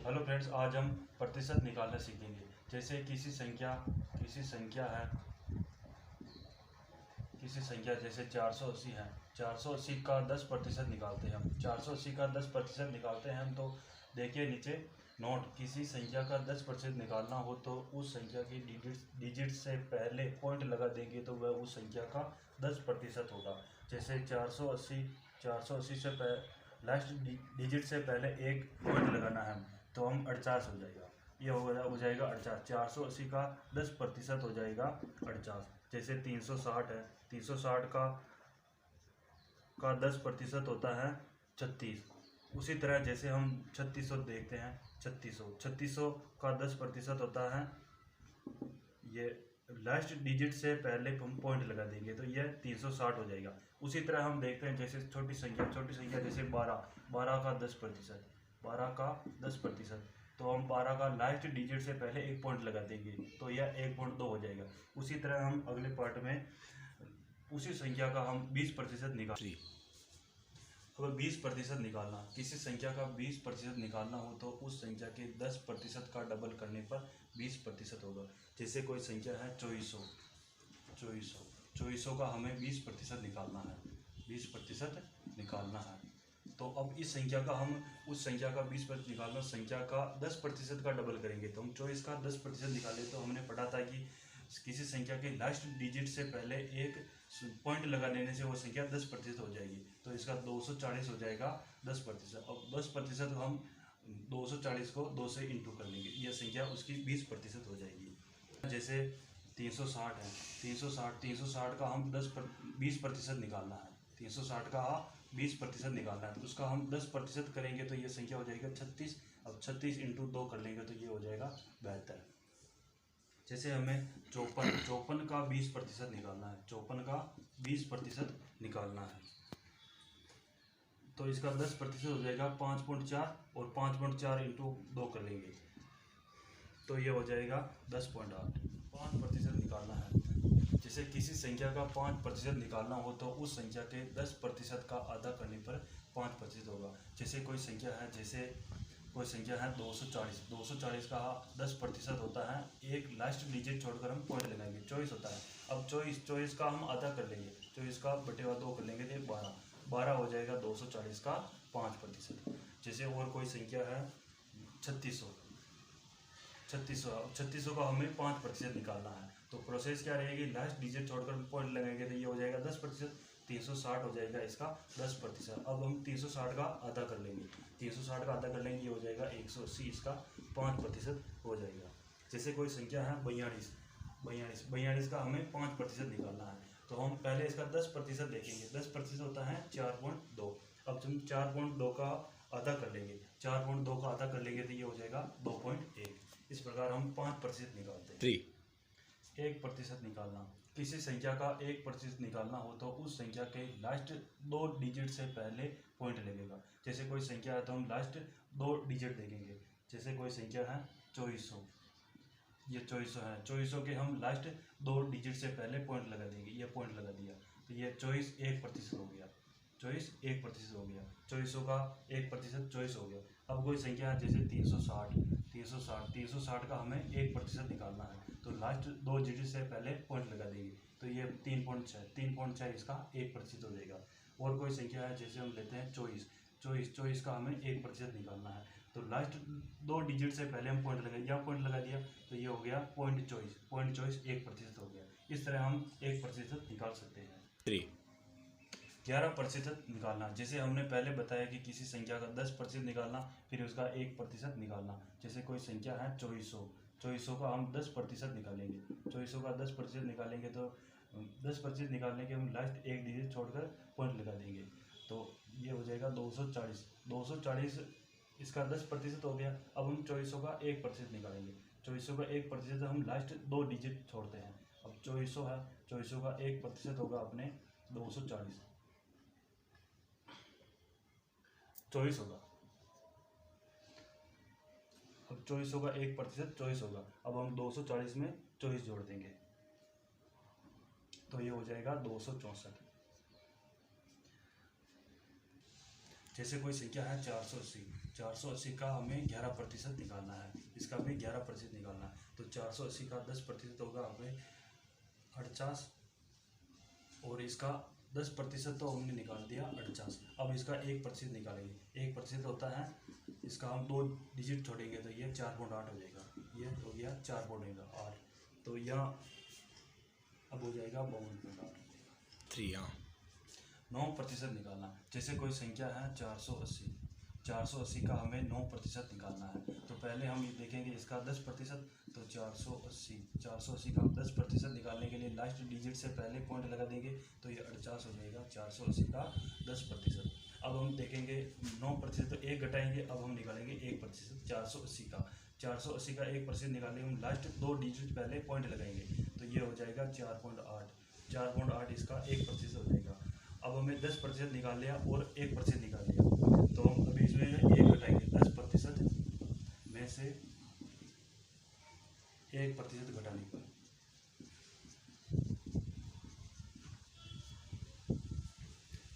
Hello friends, आज हम प्रतिशत निकालना सीखेंगे। जैसे किसी संख्या जैसे 480 है। 480 का 10% निकालते हैं हम। 480 का 10% निकालते हैं हम। तो देखिए नीचे नोट, किसी संख्या का 10% निकालना हो तो उस संख्या की डिजिट से पहले पॉइंट लगा देंगे तो वह उस संख्या का 10% होगा। जैसे 480 से लास्ट डिजिट से पहले एक पॉइंट लगाना है, तो हम 48 हो जाएगा। ये हो जाएगा 48। 480 का 10% हो जाएगा 48। जैसे 360 है। 360 का 10% होता है 36। उसी तरह जैसे हम 3600 देखते हैं। 3600 का 10% होता है, ये लास्ट डिजिट से पहले हम पॉइंट लगा देंगे तो यह 360 हो जाएगा। उसी तरह हम देखते हैं जैसे छोटी संख्या जैसे 12 का 10%। 12 का 10%, तो हम 12 का लास्ट डिजिट से पहले एक पॉइंट लगा देंगे तो यह 1.2 हो जाएगा। उसी तरह हम अगले पार्ट में उसी संख्या का हम 20% निकाल। अगर 20% निकालना, किसी संख्या का 20% निकालना हो तो उस संख्या के 10% का डबल करने पर 20% होगा। जैसे कोई संख्या है 2400 का हमें 20% निकालना है। 20% निकालना है, तो अब इस संख्या का हम उस संख्या का 20% निकालना, संख्या का 10% का डबल करेंगे। तो हम 24 का 10% निकाले तो हमने पढ़ा था कि किसी संख्या के लास्ट डिजिट से पहले एक पॉइंट लगा लेने से वो संख्या 10% हो जाएगी। तो इसका 240 हो जाएगा 10%। अब 10% हम 240 को 2 से इंटू कर लेंगे, यह संख्या उसकी 20% हो जाएगी। जैसे 360 है। 360 का हम 20% निकालना है। 360 का 20% निकालना है, तो उसका हम 10% करेंगे तो ये संख्या हो जाएगा 36। अब 36 इंटू 2 कर लेंगे तो ये हो जाएगा 72। जैसे हमें 54 का 20% निकालना है। 54 का 20% निकालना है, तो इसका 10% हो जाएगा 5.4, और 5.4 इंटू 2 कर लेंगे तो ये हो जाएगा 10.8। 5% निकालना है। जैसे किसी संख्या का 5% निकालना हो तो उस संख्या के 10% का आधा करने पर 5% होगा। जैसे कोई संख्या है 240। 240 का 10% होता है, एक लास्ट डिजिट छोड़कर हम पॉइंट लगाएंगे, 24 होता है। अब 24 का हम आधा कर लेंगे, 24 का बटेवा 2 कर लेंगे तो 12 हो जाएगा 240 का 5%। जैसे और कोई संख्या है 3600। 3600 का हमें 5% निकालना है, तो प्रोसेस क्या रहेगी, लास्ट डिजिट छोड़कर पॉइंट लगाएंगे तो ये हो जाएगा 10%। 360 हो जाएगा इसका 10%। अब हम 360 का आधा कर लेंगे। 360 का आधा कर लेंगे, ये हो जाएगा 180, इसका 5% हो जाएगा। जैसे कोई संख्या है 42 का हमें 5% निकालना है, तो हम पहले इसका 10% देखेंगे। 10% होता है 4.2। अब हम 4.2 का आधा कर लेंगे। 4.2 का आधा कर लेंगे तो ये हो जाएगा 2.1। इस प्रकार हम 5% निकालते हैं। 1% निकालना, किसी संख्या का 1% निकालना हो तो उस संख्या के लास्ट 2 डिजिट से पहले पॉइंट लगेगा। जैसे कोई संख्या है तो हम लास्ट 2 डिजिट देखेंगे। जैसे कोई संख्या है 2400। ये 2400 है। 2400 के हम लास्ट 2 डिजिट से पहले पॉइंट लगा देंगे, ये पॉइंट लगा दिया तो ये 24 1% हो गया। 24 1% हो गया। 2400 का 1% 24 हो गया। अब कोई संख्या है जैसे 360 का हमें 1% निकालना है, तो लास्ट 2 डिजिट से पहले पॉइंट लगा देंगे तो ये 3.6 इसका 1% हो जाएगा। और कोई संख्या है जैसे हम लेते हैं 24 का हमें 1% निकालना है, तो लास्ट 2 डिजिट से पहले हम पॉइंट लगा दिया तो ये हो गया 0.24 1% हो गया। इस तरह हम 1% निकाल सकते हैं। 11% निकालना, जैसे हमने पहले बताया कि किसी संख्या का 10% निकालना, फिर उसका 1% निकालना। जैसे कोई संख्या है 2400 का हम 10% निकालेंगे। 2400 का 10% निकालेंगे तो 10% निकालने के हम लास्ट एक डिजिट छोड़कर पॉइंट लगा देंगे तो ये हो जाएगा 240। इसका 10% हो गया। अब हम 2400 का 1% निकालेंगे। 2400 का 1% हम लास्ट 2 डिजिट छोड़ते हैं। अब 2400 है, 2400 का 1% होगा अपने 240। 24 होगा। अब 2400 का 1% 24 होगा। अब हम 240 में 24 जोड़ देंगे तो ये हो जाएगा 264। जैसे कोई संख्या है 480, 480 का हमें 11% निकालना है, इसका हमें 11% निकालना है। तो 480 का 10% होगा हमें 48, और इसका 10% तो हमने निकाल दिया 48। अब इसका 1% निकालेंगे, 1% होता है, इसका हम 2 डिजिट छोड़ेंगे तो ये 4.8 हो जाएगा, ये हो गया 4.8। तो यह अब हो जाएगा 52.8। 9% निकालना, जैसे कोई संख्या है 480, 480 का हमें 9% निकालना है। तो पहले हम ये देखेंगे इसका 10%, तो 480 का 10% निकालने के लिए लास्ट डिजिट से पहले पॉइंट लगा देंगे, तो ये 48 हो जाएगा 480 का 10%। अब हम देखेंगे 9%, तो 1 घटाएंगे, अब हम निकालेंगे 1%, 480 का 1% निकालेंगे, हम लास्ट 2 डिजिट पहले पॉइंट लगाएंगे, तो ये हो जाएगा 4.8 इसका 1% हो जाएगा। अब हमें 10% निकाल लिया और 1% निकाल लिया, तो हम अभी इसमें 1 घटाएंगे, 10% में से 1% घटाने पर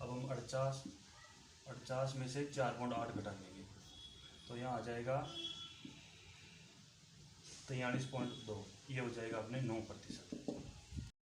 अब हम 48 में से 4.8 घटा देंगे, तो यहाँ आ जाएगा 43.2, ये हो जाएगा अपने 9%।